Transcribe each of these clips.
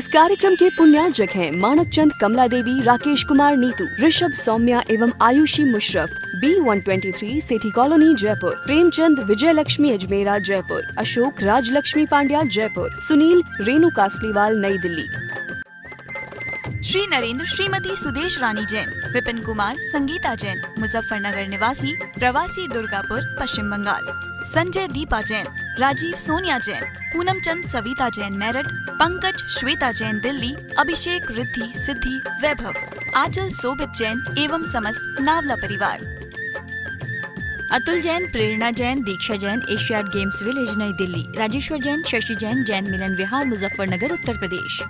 इस कार्यक्रम के पुण्यार्जक हैं मानक चंद, कमला देवी, राकेश कुमार नीतू, ऋषभ, सौम्या एवं Ayushi Musharraf, B123 city colony Jaipur, Premchand, Vijay Lakshmi Ajmera Jaipur, Ashok, Rajlakshmi Pandya Jaipur, Sunil, Renu Kasliwal New Delhi. Shri Narendra, Shrimati Sudesh रानी जैन, विपिन कुमार, संगीता जैन, मुजफ्फरनगर निवासी, प्रवासी, दुर्गापुर, पश्चिम बंगाल, संजय, दीपा जैन, राजीव, सोनिया जैन, पूनम चंद, सविता जैन मेरठ, पंकज, श्वेता जैन दिल्ली, अभिषेक, रिद्धि, सिद्धि, वैभव, आंचल, सोबित जैन एवं समस्त नावला परिवार। अतुल जैन, प्रेरणा जैन, दीक्षा जैन, एशियाड गेम्स विलेज नई दिल्ली, राजेश्वर जैन, शशि जैन, जैन मिलन विहार, मुजफ्फरनगर उत्तर प्रदेश।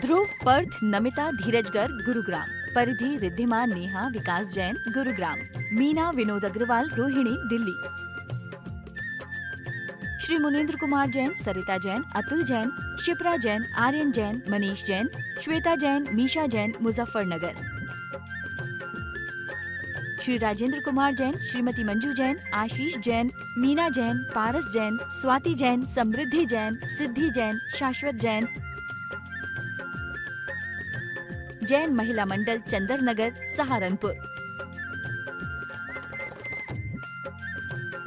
ध्रुव, पर्थ, नमिता, धीरज गर्ग, गुरुग्राम, परिधि, रिद्धिमा, नेहा, विकास जैन, गुरुग्राम, मीना, विनोद अग्रवाल, रोहिणी, दिल्ली। श्री मुनेन्द्र कुमार जैन, सरिता जैन, अतुल जैन, शिप्रा जैन, आर्यन जैन, मनीष जैन, श्वेता जैन, मीशा जैन, मुजफ्फरनगर। श्री राजेंद्र कुमार जैन, श्रीमती मंजू जैन, आशीष जैन, मीना जैन, पारस जैन, स्वाति जैन, समृद्धि जैन, सिद्धि जैन, शाश्वत जैन, जैन महिला मंडल, चंदर नगर, सहारनपुर।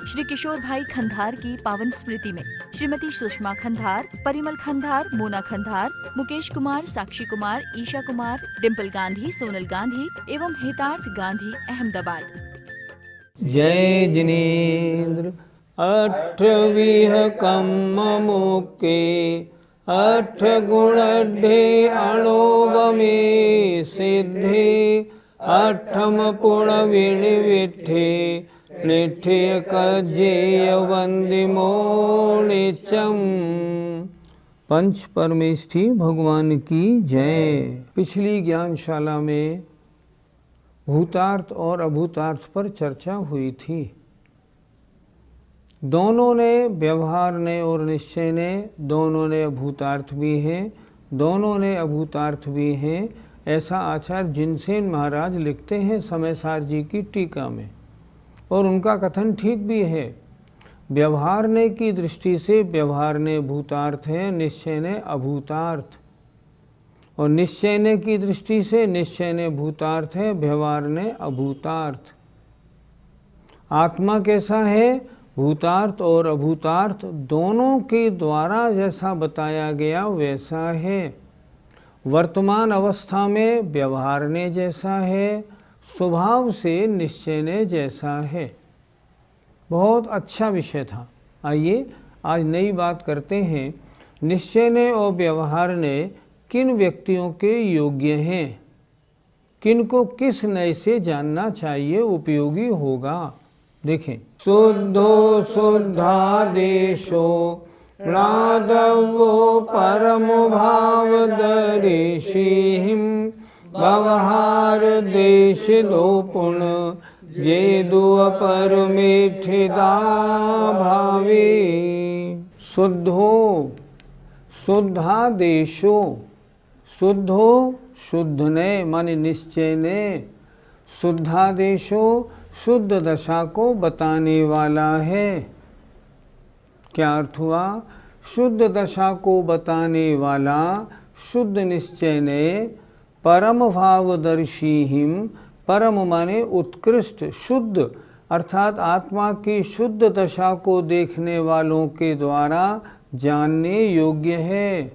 श्री किशोर भाई खंधार की पावन स्मृति में श्रीमती सुषमा खंधार, परिमल खंधार, मोना खंधार, मुकेश कुमार, साक्षी कुमार, ईशा कुमार, डिम्पल गांधी, सोनल गांधी एवं हितार्थ गांधी, अहमदाबाद। जय जिनेन्द्र अठविह कम्म मुके, अठ गुणढे अणोवमे सिद्धे, अठम पुण विण विठे, निठ्य कज्जेय वंदिमो निचम। पंच परमेष्ठी भगवान की जय। पिछली ज्ञानशाला में भूतार्थ और अभूतार्थ पर चर्चा हुई थी। दोनों ने, व्यवहार ने और निश्चय ने, दोनों ने भूतार्थ भी हैं, दोनों ने अभूतार्थ भी हैं। ऐसा आचार्य जिनसेन महाराज लिखते हैं समयसार जी की टीका में, और उनका कथन ठीक भी है। व्यवहार ने की दृष्टि से व्यवहार ने भूतार्थ है, निश्चय ने अभूतार्थ, और निश्चय ने की दृष्टि से निश्चय ने भूतार्थ है, व्यवहार ने अभूतार्थ। आत्मा कैसा है? भूतार्थ और अभूतार्थ दोनों के द्वारा जैसा बताया गया वैसा है। वर्तमान अवस्था में व्यवहार ने जैसा है, स्वभाव से निश्चय ने जैसा है। बहुत अच्छा विषय था। आइए आज नई बात करते हैं। निश्चय ने और व्यवहार ने किन व्यक्तियों के योग्य हैं, किनको किस नय से जानना चाहिए, उपयोगी होगा। देखें, शुद्धो शुद्धादेशो प्रादवो परम भाव दर्शिहिं, व्यवहार देश दो पुण जे दो अपरमेठिदा भावे। शुद्धो शुद्धादेशो, शुद्धो शुद्ध ने माने निश्चय ने, शुद्धादेशो शुद्ध दशा को बताने वाला है। क्या अर्थ हुआ? शुद्ध दशा को बताने वाला शुद्ध निश्चय ने परम भावदर्शी हिम, परम माने उत्कृष्ट, शुद्ध अर्थात आत्मा की शुद्ध दशा को देखने वालों के द्वारा जानने योग्य है।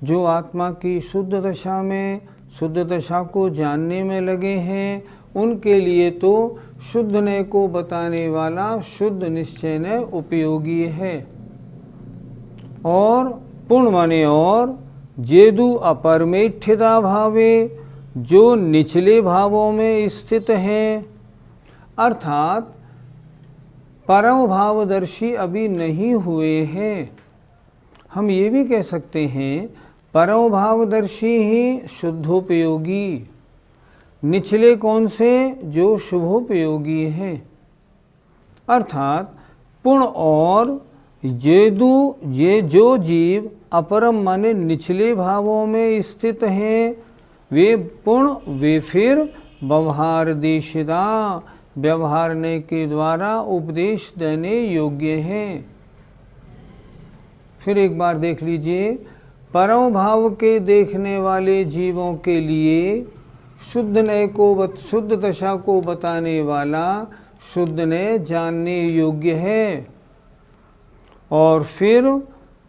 जो आत्मा की शुद्ध दशा में, शुद्ध दशा को जानने में लगे हैं, उनके लिए तो शुद्ध नय को बताने वाला शुद्ध निश्चय नय उपयोगी है। और पुण्य माने और, जेदु अपरमेठ्यता भावे, जो निचले भावों में स्थित हैं, अर्थात परम भावदर्शी अभी नहीं हुए हैं। हम ये भी कह सकते हैं परम भावदर्शी ही शुद्धोपयोगी। निचले कौन से? जो शुभोपयोगी हैं। अर्थात पुण्य और जेदु, ये जो जीव अपरम माने निचले भावों में स्थित हैं, वे पुण्य, वे फिर व्यवहार देशिदा, व्यवहारने के द्वारा उपदेश देने योग्य हैं। फिर एक बार देख लीजिए, परम भाव के देखने वाले जीवों के लिए शुद्ध दशा को बताने वाला शुद्ध ने जानने योग्य है। और फिर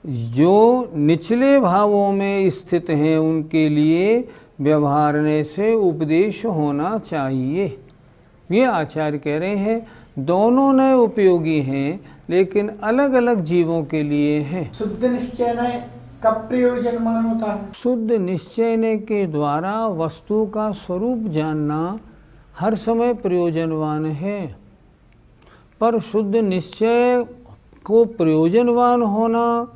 जो निचले भावों में स्थित हैं उनके लिए व्यवहारने से उपदेश होना चाहिए। ये आचार्य कह रहे हैं, दोनों नए उपयोगी हैं लेकिन अलग अलग जीवों के लिए हैं। शुद्ध निश्चय कब प्रयोजनवान होता है? शुद्ध निश्चय के द्वारा वस्तु का स्वरूप जानना हर समय प्रयोजनवान है, पर शुद्ध निश्चय को प्रयोजनवान होना,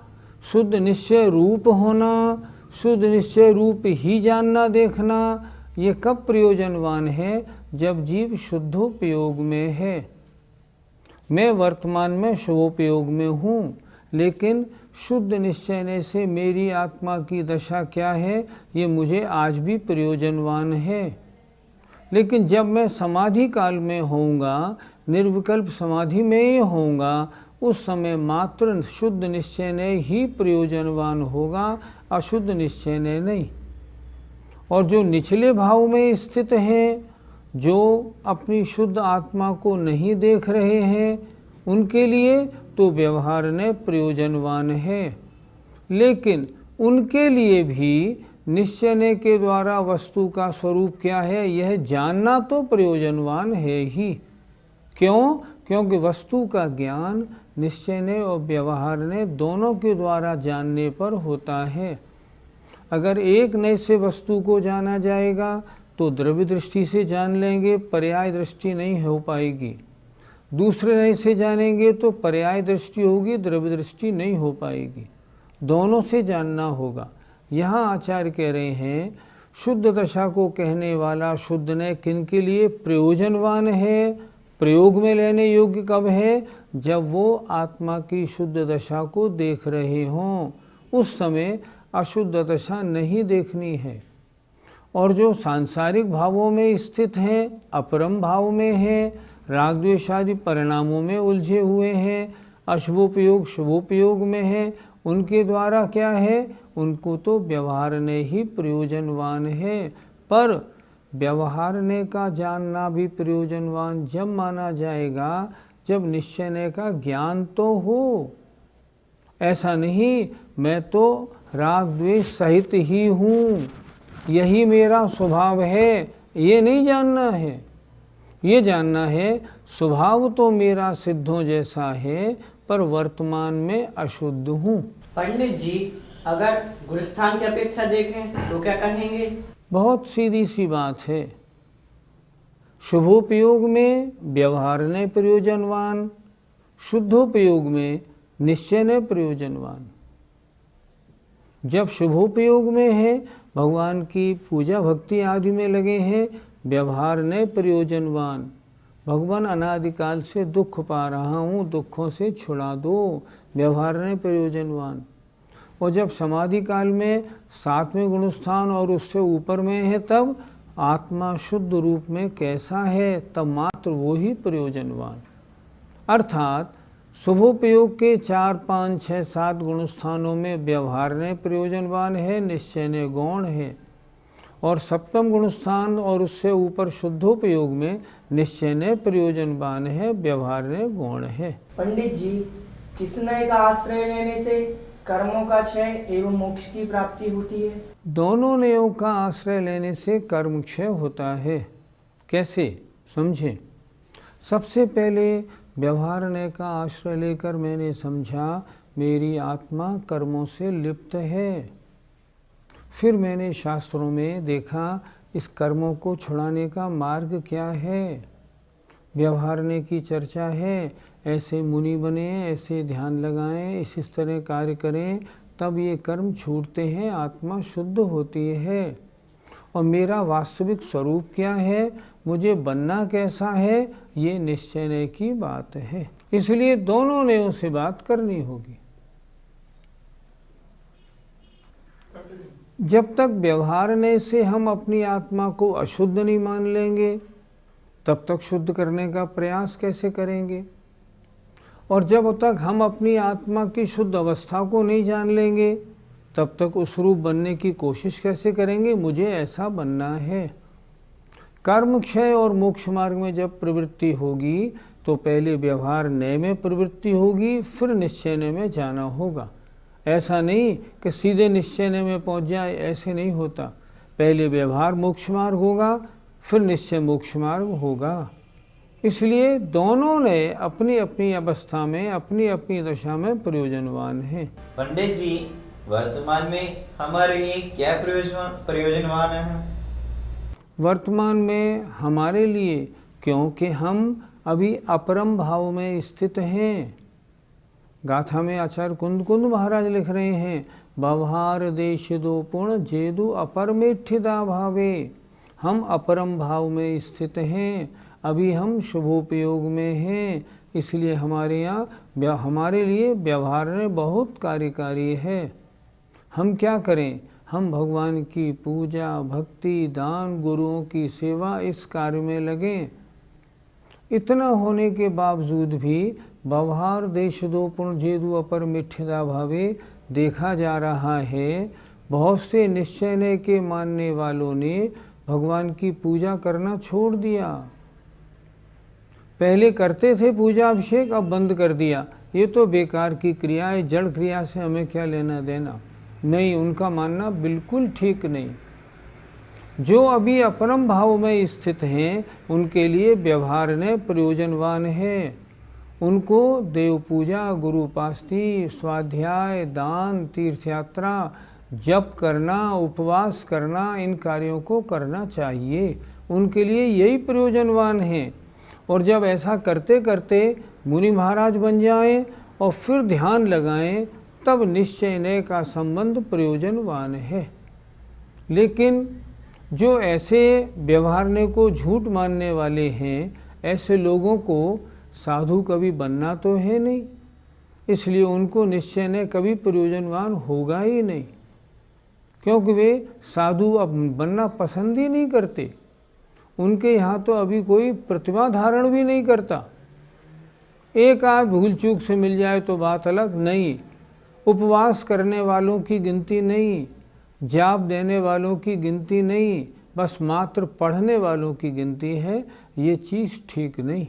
शुद्ध निश्चय रूप होना, शुद्ध निश्चय रूप ही जानना देखना, ये कब प्रयोजनवान है? जब जीव शुद्धोपयोग में है। मैं वर्तमान में शुभोपयोग में हूँ, लेकिन शुद्ध निश्चय से मेरी आत्मा की दशा क्या है ये मुझे आज भी प्रयोजनवान है। लेकिन जब मैं समाधि काल में होऊंगा, निर्विकल्प समाधि में ही होऊंगा, उस समय मात्र शुद्ध निश्चय ही प्रयोजनवान होगा, अशुद्ध निश्चय नहीं। और जो निचले भाव में स्थित हैं, जो अपनी शुद्ध आत्मा को नहीं देख रहे हैं, उनके लिए तो व्यवहार ने प्रयोजनवान है। लेकिन उनके लिए भी निश्चय के द्वारा वस्तु का स्वरूप क्या है यह जानना तो प्रयोजनवान है ही। क्यों? क्योंकि वस्तु का ज्ञान निश्चय ने और व्यवहार ने दोनों के द्वारा जानने पर होता है। अगर एक नए से वस्तु को जाना जाएगा तो द्रव्य दृष्टि से जान लेंगे, पर्याय दृष्टि नहीं हो पाएगी। दूसरे नए से जानेंगे तो पर्याय दृष्टि होगी, द्रव्य दृष्टि नहीं हो पाएगी। दोनों से जानना होगा। यहाँ आचार्य कह रहे हैं, शुद्ध दशा को कहने वाला शुद्ध ने किन के लिए प्रयोजनवान है, प्रयोग में लेने योग्य कब है? जब वो आत्मा की शुद्ध दशा को देख रहे हों, उस समय अशुद्ध दशा नहीं देखनी है। और जो सांसारिक भावों में स्थित हैं, अपरम भाव में हैं, राग द्वेष आदि परिणामों में उलझे हुए हैं, अशुभोपयोग शुभोपयोग में हैं, उनके द्वारा क्या है? उनको तो व्यवहारने ही प्रयोजनवान है। पर व्यवहारने का जानना भी प्रयोजनवान जब माना जाएगा जब निश्चय का ज्ञान तो हो। ऐसा नहीं मैं तो राग द्वेष सहित ही हूँ, यही मेरा स्वभाव है, ये नहीं जानना है। ये जानना है स्वभाव तो मेरा सिद्धों जैसा है, पर वर्तमान में अशुद्ध हूँ। पंडित जी, अगर गुरुस्थान की अपेक्षा देखें तो क्या कहेंगे? बहुत सीधी सी बात है। शुभोपयोग में व्यवहार ने प्रयोजनवान, शुद्धोपयोग में निश्चय ने प्रयोजनवान। जब शुभोपयोग में है, भगवान की पूजा भक्ति आदि में लगे हैं, व्यवहार ने प्रयोजनवान। भगवान अनादिकाल से दुख पा रहा हूँ, दुखों से छुड़ा दो, व्यवहार ने प्रयोजनवान। और जब समाधि काल में 7वें गुणस्थान और उससे ऊपर में है, तब आत्मा शुद्ध रूप में कैसा है, तब मात्र वो ही प्रयोजनवान। अर्थात शुभोपयोग के 4, 5, 6, 7 गुणस्थानों में व्यवहार ने प्रयोजनवान है, निश्चय ने गौण है। और 7वें गुणस्थान और उससे ऊपर शुद्धोपयोग में निश्चय ने प्रयोजनवान है, व्यवहार ने गौण है। पंडित जी, किस नए का आश्रय लेने से कर्मों का क्षय एवं मोक्ष की प्राप्ति होती है? दोनों नयों का आश्रय लेने से कर्म क्षय होता है। कैसे? समझें। सबसे पहले व्यवहार नय का आश्रय लेकर मैंने समझा मेरी आत्मा कर्मों से लिप्त है। फिर मैंने शास्त्रों में देखा इस कर्मों को छुड़ाने का मार्ग क्या है। व्यवहारने की चर्चा है, ऐसे मुनि बने, ऐसे ध्यान लगाएं, इस तरह कार्य करें, तब ये कर्म छूटते हैं, आत्मा शुद्ध होती है। और मेरा वास्तविक स्वरूप क्या है, मुझे बनना कैसा है, ये निश्चय की बात है। इसलिए दोनों नयों से बात करनी होगी। जब तक व्यवहारने से हम अपनी आत्मा को अशुद्ध नहीं मान लेंगे, तब तक शुद्ध करने का प्रयास कैसे करेंगे। और जब तक हम अपनी आत्मा की शुद्ध अवस्था को नहीं जान लेंगे तब तक उस रूप बनने की कोशिश कैसे करेंगे? मुझे ऐसा बनना है। कर्म क्षय और मोक्ष मार्ग में जब प्रवृत्ति होगी तो पहले व्यवहार नए में प्रवृत्ति होगी, फिर निश्चय नए में जाना होगा। ऐसा नहीं कि सीधे निश्चय नए में पहुंच जाए, ऐसे नहीं होता। पहले व्यवहार मोक्ष मार्ग होगा, फिर निश्चय मोक्ष मार्ग होगा। इसलिए दोनों ने अपनी अपनी अवस्था में, अपनी अपनी दशा में प्रयोजनवान हैं। पंडित जी, वर्तमान में हमारे लिए क्या प्रयोजनवान है? वर्तमान में हमारे लिए, क्योंकि हम अभी अपरम भाव में स्थित हैं। गाथा में आचार्य कुंद कुंद महाराज लिख रहे हैं, व्यवहार देश दो पूर्ण जेदु अपरमेठिदा भावे। हम अपरम भाव में स्थित हैं, अभी हम शुभोपयोग में हैं, इसलिए हमारे लिए व्यवहार में बहुत कार्यकारी है। हम क्या करें? हम भगवान की पूजा, भक्ति, दान, गुरुओं की सेवा, इस कार्य में लगें। इतना होने के बावजूद भी व्यवहार देश दो पूर्ण जेदु अपर मिठ्ठिदा भावे देखा जा रहा है। बहुत से निश्चय के मानने वालों ने भगवान की पूजा करना छोड़ दिया। पहले करते थे पूजा अभिषेक, अब बंद कर दिया। ये तो बेकार की क्रिया है, जड़ क्रिया से हमें क्या लेना देना। नहीं, उनका मानना बिल्कुल ठीक नहीं। जो अभी अपरम भाव में स्थित हैं उनके लिए व्यवहार ने प्रयोजनवान है। उनको देव पूजा, गुरु उपासना, स्वाध्याय, दान, तीर्थ यात्रा, जप करना, उपवास करना, इन कार्यों को करना चाहिए। उनके लिए यही प्रयोजनवान है। और जब ऐसा करते करते मुनि महाराज बन जाएं और फिर ध्यान लगाएं, तब निश्चय नए का संबंध प्रयोजनवान है। लेकिन जो ऐसे व्यवहारने को झूठ मानने वाले हैं, ऐसे लोगों को साधु कभी बनना तो है नहीं, इसलिए उनको निश्चय ने कभी प्रयोजनवान होगा ही नहीं, क्योंकि वे साधु अब बनना पसंद ही नहीं करते। उनके यहाँ तो अभी कोई प्रतिमा धारण भी नहीं करता। एक आध भूल चूक से मिल जाए तो बात अलग, नहीं। उपवास करने वालों की गिनती नहीं, जाप देने वालों की गिनती नहीं, बस मात्र पढ़ने वालों की गिनती है। ये चीज़ ठीक नहीं।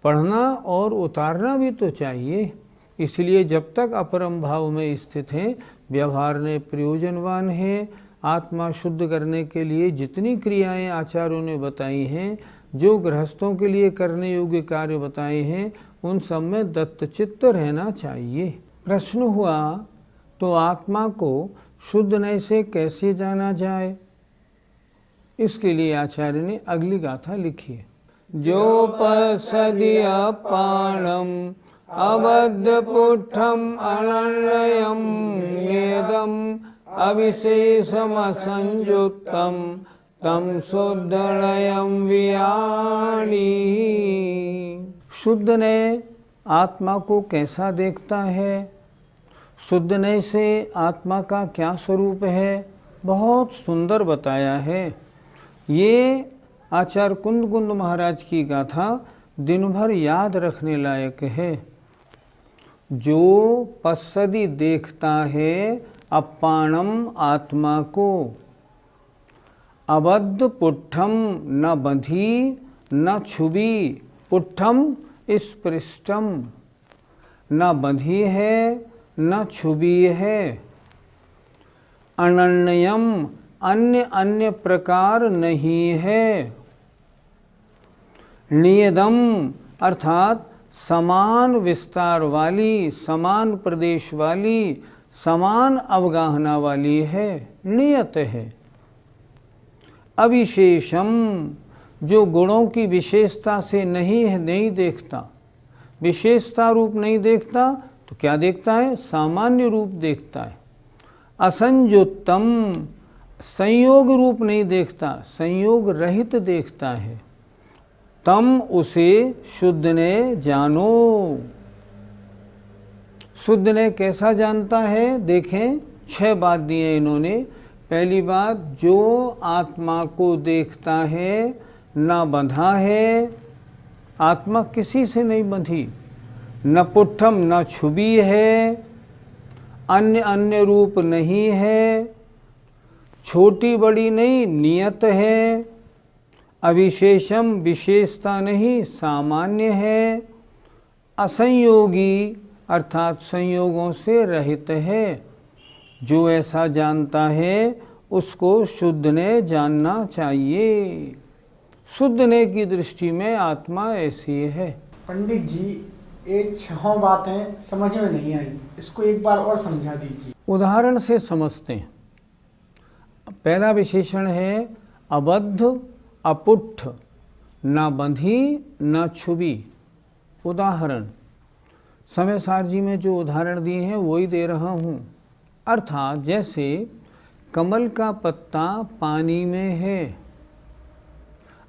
पढ़ना और उतारना भी तो चाहिए। इसलिए जब तक अपरम भाव में स्थित हैं, व्यवहार ने प्रयोजनवान है। आत्मा शुद्ध करने के लिए जितनी क्रियाएं आचार्यों ने बताई हैं, जो गृहस्थों के लिए करने योग्य कार्य बताए हैं, उन सब में दत्तचित्त रहना चाहिए। प्रश्न हुआ, तो आत्मा को शुद्ध नए से कैसे जाना जाए? इसके लिए आचार्य ने अगली गाथा लिखी है। जो पसदि अपाणम अबद्ध पुष्ठम अनन्यम वेदम अविशेषम संयुक्तम तम शुद्धनयम वियाणी। शुद्ध नए आत्मा को कैसा देखता है? शुद्ध नए से आत्मा का क्या स्वरूप है? बहुत सुंदर बताया है। ये आचार्य कुंद कुंद महाराज की गाथा दिन भर याद रखने लायक है। जो पश्यति देखता है अपाणम आत्मा को, अबद्ध पुट्ठम न बंधी न छुबी, पुट्ठम स्पृष्टम, न बंधी है न छुबी है, अनन्यम अन्य अन्य प्रकार नहीं है, नियदम अर्थात समान विस्तार वाली, समान प्रदेश वाली, समान अवगाहना वाली है, नियत है। अविशेषम जो गुणों की विशेषता से नहीं है, नहीं देखता, विशेषता रूप नहीं देखता, तो क्या देखता है? सामान्य रूप देखता है। असंयुक्तम संयोग रूप नहीं देखता, संयोग रहित देखता है। तम उसे शुद्ध ने जानो। शुद्ध ने कैसा जानता है? देखें, 6 बात दी है इन्होंने। पहली बात, जो आत्मा को देखता है ना बंधा है, आत्मा किसी से नहीं बंधी, न पुट्ठम न छुबी है, अन्य अन्य रूप नहीं है, छोटी बड़ी नहीं नियत है, अविशेषम विशेषता नहीं सामान्य है, असंयोगी अर्थात संयोगों से रहित है। जो ऐसा जानता है उसको शुद्ध ने जानना चाहिए। शुद्ध ने की दृष्टि में आत्मा ऐसी है। पंडित जी, ये 6 बातें समझ में नहीं आई, इसको एक बार और समझा दीजिए। उदाहरण से समझते हैं। पहला विशेषण है अबद्ध अपुट्ठ, न बंधी न छुबी। उदाहरण समय सार जी में जो उदाहरण दिए हैं वही दे रहा हूँ। अर्थात जैसे कमल का पत्ता पानी में है,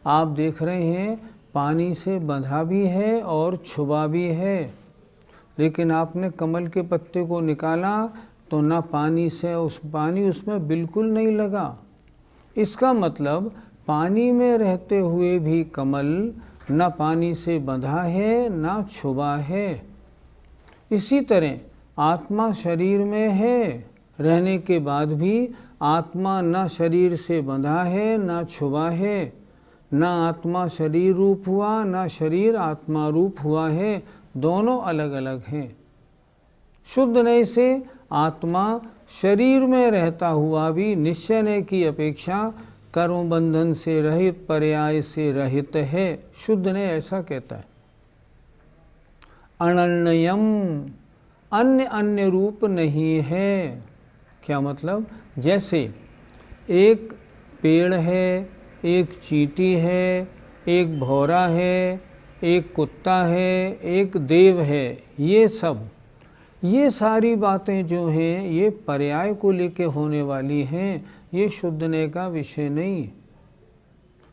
आप देख रहे हैं पानी से बंधा भी है और छुपा भी है, लेकिन आपने कमल के पत्ते को निकाला तो ना पानी से पानी उसमें बिल्कुल नहीं लगा। इसका मतलब पानी में रहते हुए भी कमल न पानी से बंधा है न छुपा है। इसी तरह आत्मा शरीर में है, रहने के बाद भी आत्मा न शरीर से बंधा है न छुपा है, न आत्मा शरीर रूप हुआ न शरीर आत्मा रूप हुआ है, दोनों अलग अलग हैं। शुद्ध नय से आत्मा शरीर में रहता हुआ भी निश्चय नय की अपेक्षा कर्म बंधन से रहित, पर्याय से रहित है। शुद्ध नय ऐसा कहता है। अनन्यम, अन्य अन्य रूप नहीं है। क्या मतलब? जैसे एक पेड़ है, एक चींटी है, एक भौरा है, एक कुत्ता है, एक देव है, ये सारी बातें जो हैं ये पर्याय को लेके होने वाली हैं। ये शुद्ध नय का विषय नहीं।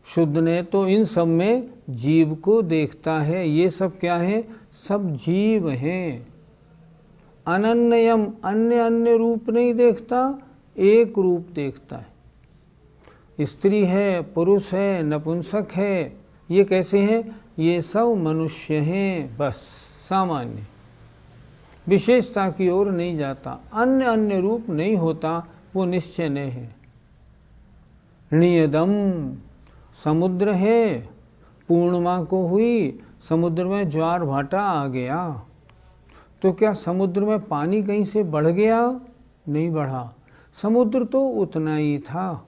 शुद्ध नय तो इन सब में जीव को देखता है। ये सब क्या है? सब जीव हैं। अनन्यम, अन्य अन्य रूप नहीं देखता, एक रूप देखता है। स्त्री है, पुरुष है, नपुंसक है, ये कैसे हैं? ये सब मनुष्य हैं, बस सामान्य, विशेषता की ओर नहीं जाता। अन्य अन्य रूप नहीं होता, वो निश्चय नहीं है। नियदम, समुद्र है, पूर्णिमा को हुई, समुद्र में ज्वार भाटा आ गया, तो क्या समुद्र में पानी कहीं से बढ़ गया? नहीं बढ़ा, समुद्र तो उतना ही था।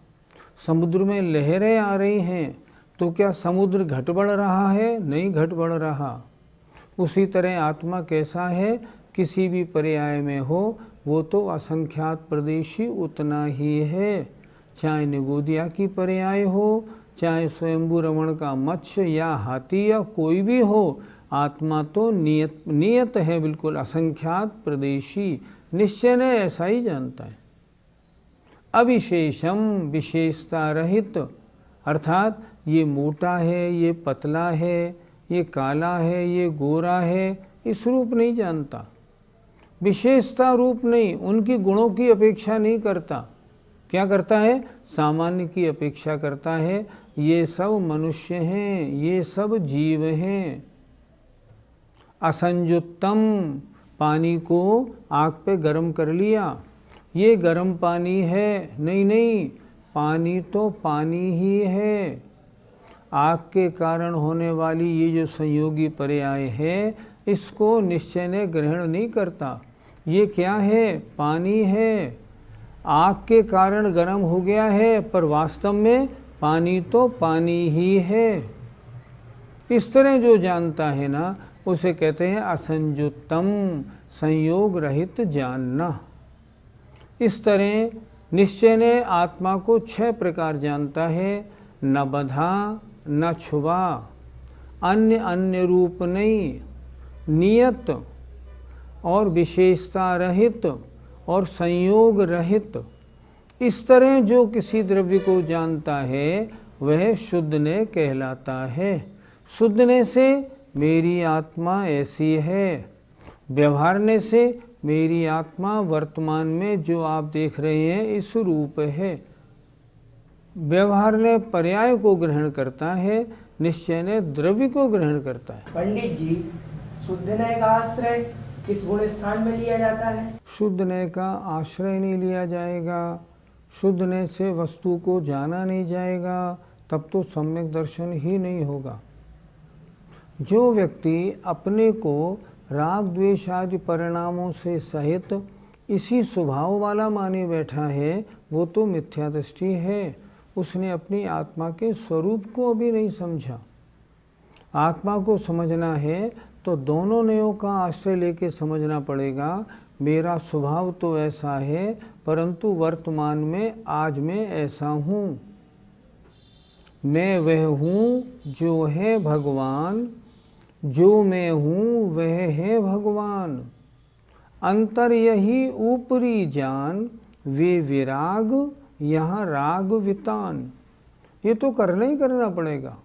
समुद्र में लहरें आ रही हैं, तो क्या समुद्र घट बढ़ रहा है? नहीं घट बढ़ रहा। उसी तरह आत्मा कैसा है? किसी भी पर्याय में हो वो तो असंख्यात प्रदेशी उतना ही है। चाहे निगोदिया की पर्याय हो, चाहे स्वयंभू रमण का मत्स्य या हाथी या कोई भी हो, आत्मा तो नियत है, बिल्कुल असंख्यात प्रदेशी, निश्चय ने ऐसा ही जानता है। अविशेषम, विशेषता रहित, अर्थात ये मोटा है, ये पतला है, ये काला है, ये गोरा है, इस रूप नहीं जानता। विशेषता रूप नहीं, उनकी गुणों की अपेक्षा नहीं करता। क्या करता है? सामान्य की अपेक्षा करता है। ये सब मनुष्य हैं, ये सब जीव हैं। असंजुत्तम, पानी को आग पे गर्म कर लिया, ये गर्म पानी है, नहीं, पानी तो पानी ही है। आग के कारण होने वाली ये जो संयोगी पर्याय है, इसको निश्चय ने ग्रहण नहीं करता। ये क्या है? पानी है। आग के कारण गर्म हो गया है, पर वास्तव में पानी तो पानी ही है। इस तरह जो जानता है ना, उसे कहते हैं असंजुत्तम, संयोग रहित जानना। इस तरह निश्चय ने आत्मा को 6 प्रकार जानता है। न बंधा, न छुपा, अन्य अन्य रूप नहीं, नियत और विशेषता रहित और संयोग रहित। इस तरह जो किसी द्रव्य को जानता है वह शुद्ध ने कहलाता है। शुद्ध ने से मेरी आत्मा ऐसी है, व्यवहारने से मेरी आत्मा वर्तमान में जो आप देख रहे हैं इस रूप है। व्यवहार ने पर्याय को ग्रहण करता है, निश्चय ने द्रव्य को ग्रहण करता है। पंडित जी, शुद्धनय का आश्रय किस गुण स्थान में लिया जाता है? शुद्धनय का आश्रय नहीं लिया जाएगा, शुद्धनय से वस्तु को जाना नहीं जाएगा, तब तो सम्यक दर्शन ही नहीं होगा। जो व्यक्ति अपने को राग द्वेष आदि परिणामों से सहित इसी स्वभाव वाला माने बैठा है, वो तो मिथ्या दृष्टि है। उसने अपनी आत्मा के स्वरूप को अभी नहीं समझा। आत्मा को समझना है तो दोनों नयों का आश्रय लेके समझना पड़ेगा। मेरा स्वभाव तो ऐसा है, परंतु वर्तमान में आज मैं ऐसा हूँ। मैं वह हूँ जो है भगवान, जो मैं हूँ वह है भगवान। अंतर यही ऊपरी जान, वे विराग यहाँ राग वितान। ये तो करना ही करना पड़ेगा,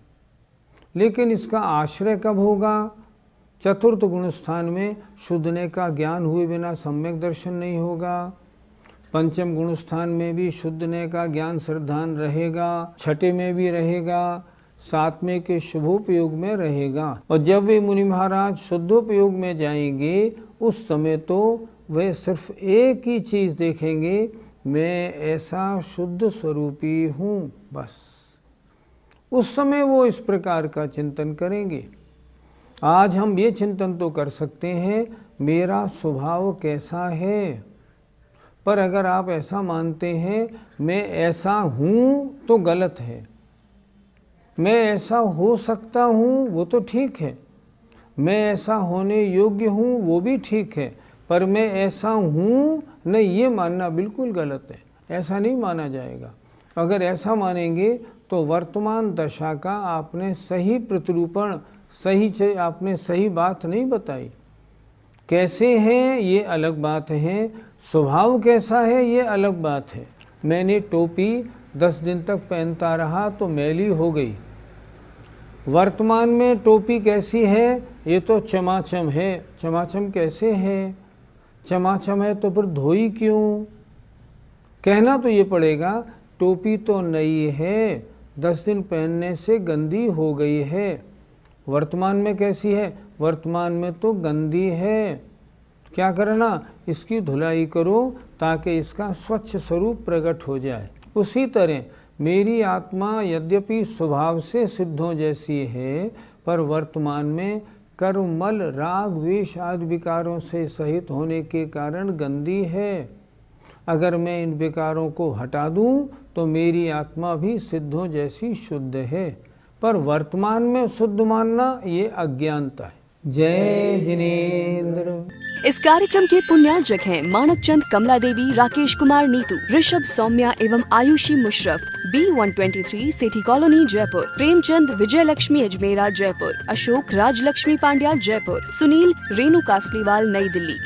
लेकिन इसका आश्रय कब होगा? चतुर्थ गुण स्थान में शुद्धने का ज्ञान हुए बिना सम्यक दर्शन नहीं होगा। पंचम गुण स्थान में भी शुद्धने का ज्ञान श्रद्धान रहेगा, छठे में भी रहेगा, सातवें के शुभोपयोग में रहेगा। और जब वे मुनि महाराज शुद्धोपयोग में जाएंगे, उस समय तो वे सिर्फ एक ही चीज़ देखेंगे, मैं ऐसा शुद्ध स्वरूपी हूँ, बस। उस समय वो इस प्रकार का चिंतन करेंगे। आज हम ये चिंतन तो कर सकते हैं मेरा स्वभाव कैसा है, पर अगर आप ऐसा मानते हैं मैं ऐसा हूँ तो गलत है। मैं ऐसा हो सकता हूँ वो तो ठीक है, मैं ऐसा होने योग्य हूँ वो भी ठीक है, पर मैं ऐसा हूँ नहीं, ये मानना बिल्कुल गलत है। ऐसा नहीं माना जाएगा। अगर ऐसा मानेंगे तो वर्तमान दशा का आपने सही प्रतिरूपण, आपने सही बात नहीं बताई। कैसे हैं ये अलग बात है, स्वभाव कैसा है ये अलग बात है। मैंने टोपी 10 दिन तक पहनता रहा तो मैली हो गई। वर्तमान में टोपी कैसी है? ये तो चमाचम है। चमाचम कैसे है? चमाचम है तो फिर धोई क्यों? कहना तो ये पड़ेगा टोपी तो नई है, 10 दिन पहनने से गंदी हो गई है। वर्तमान में कैसी है? वर्तमान में तो गंदी है। क्या करना? इसकी धुलाई करो ताकि इसका स्वच्छ स्वरूप प्रकट हो जाए। उसी तरह मेरी आत्मा यद्यपि स्वभाव से सिद्धों जैसी है, पर वर्तमान में कर्ममल राग द्वेष आदि विकारों से सहित होने के कारण गंदी है। अगर मैं इन विकारों को हटा दूं तो मेरी आत्मा भी सिद्धों जैसी शुद्ध है, पर वर्तमान में शुद्ध मानना ये अज्ञानता है। जय जिनेंद्र। इस कार्यक्रम के पुण्यार्जक हैं मानक चंद कमला देवी, राकेश कुमार नीतू, ऋषभ सौम्या एवं Ayushi Musharraf, B123 city colony Jaipur, Premchand Vijay Lakshmi Ajmera Jaipur, Ashok Rajlakshmi Pandya Jaipur, Sunil Renu Kasliwal New Delhi.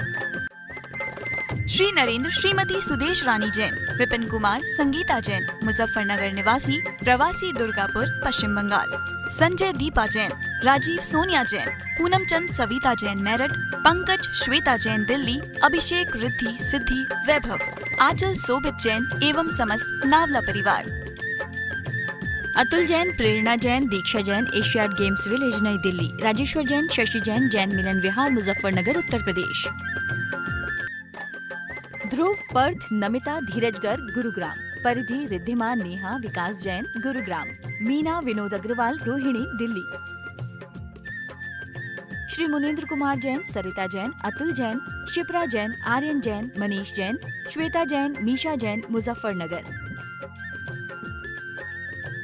Shri Narendra Shrimati Sudesh रानी जैन, विपिन कुमार संगीता जैन, मुजफ्फरनगर निवासी, प्रवासी दुर्गापुर पश्चिम बंगाल। संजय दीपा जैन, राजीव सोनिया जैन, पूनम चंद सविता जैन मेरठ, पंकज श्वेता जैन दिल्ली, अभिषेक रिद्धि सिद्धि वैभव, आंचल सोबित जैन एवं समस्त नावला परिवार। अतुल जैन, प्रेरणा जैन, दीक्षा जैन, एशियाड गेम्स विलेज नई दिल्ली, राजेश्वर जैन, शशि जैन, जैन मिलन विहार मुजफ्फरनगर उत्तर प्रदेश। ध्रुव, पर्थ, नमिता, धीरजगर गुरुग्राम, परिधि, रिद्धिमा, नेहा, विकास जैन गुरुग्राम, मीना, विनोद अग्रवाल रोहिणी दिल्ली। श्री मुनीन्द्र कुमार जैन, सरिता जैन, अतुल जैन, शिप्रा जैन, आर्यन जैन, मनीष जैन, श्वेता जैन, मीशा जैन मुजफ्फरनगर।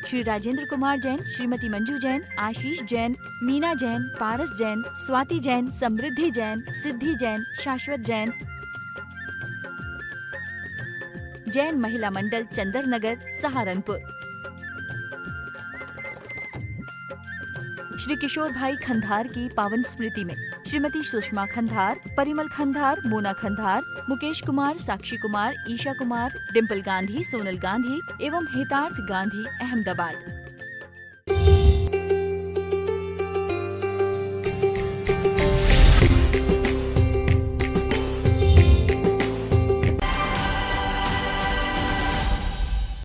श्री राजेंद्र कुमार जैन, श्रीमती मंजू जैन, आशीष जैन, मीना जैन, पारस जैन, स्वाति जैन, समृद्धि जैन, सिद्धि जैन, शाश्वत जैन, जैन महिला मंडल चंदर नगर सहारनपुर। श्री किशोर भाई खंधार की पावन स्मृति में श्रीमती सुषमा खंधार, परिमल खंधार, मोना खंधार, मुकेश कुमार, साक्षी कुमार, ईशा कुमार, डिम्पल गांधी, सोनल गांधी एवं हितार्थ गांधी अहमदाबाद।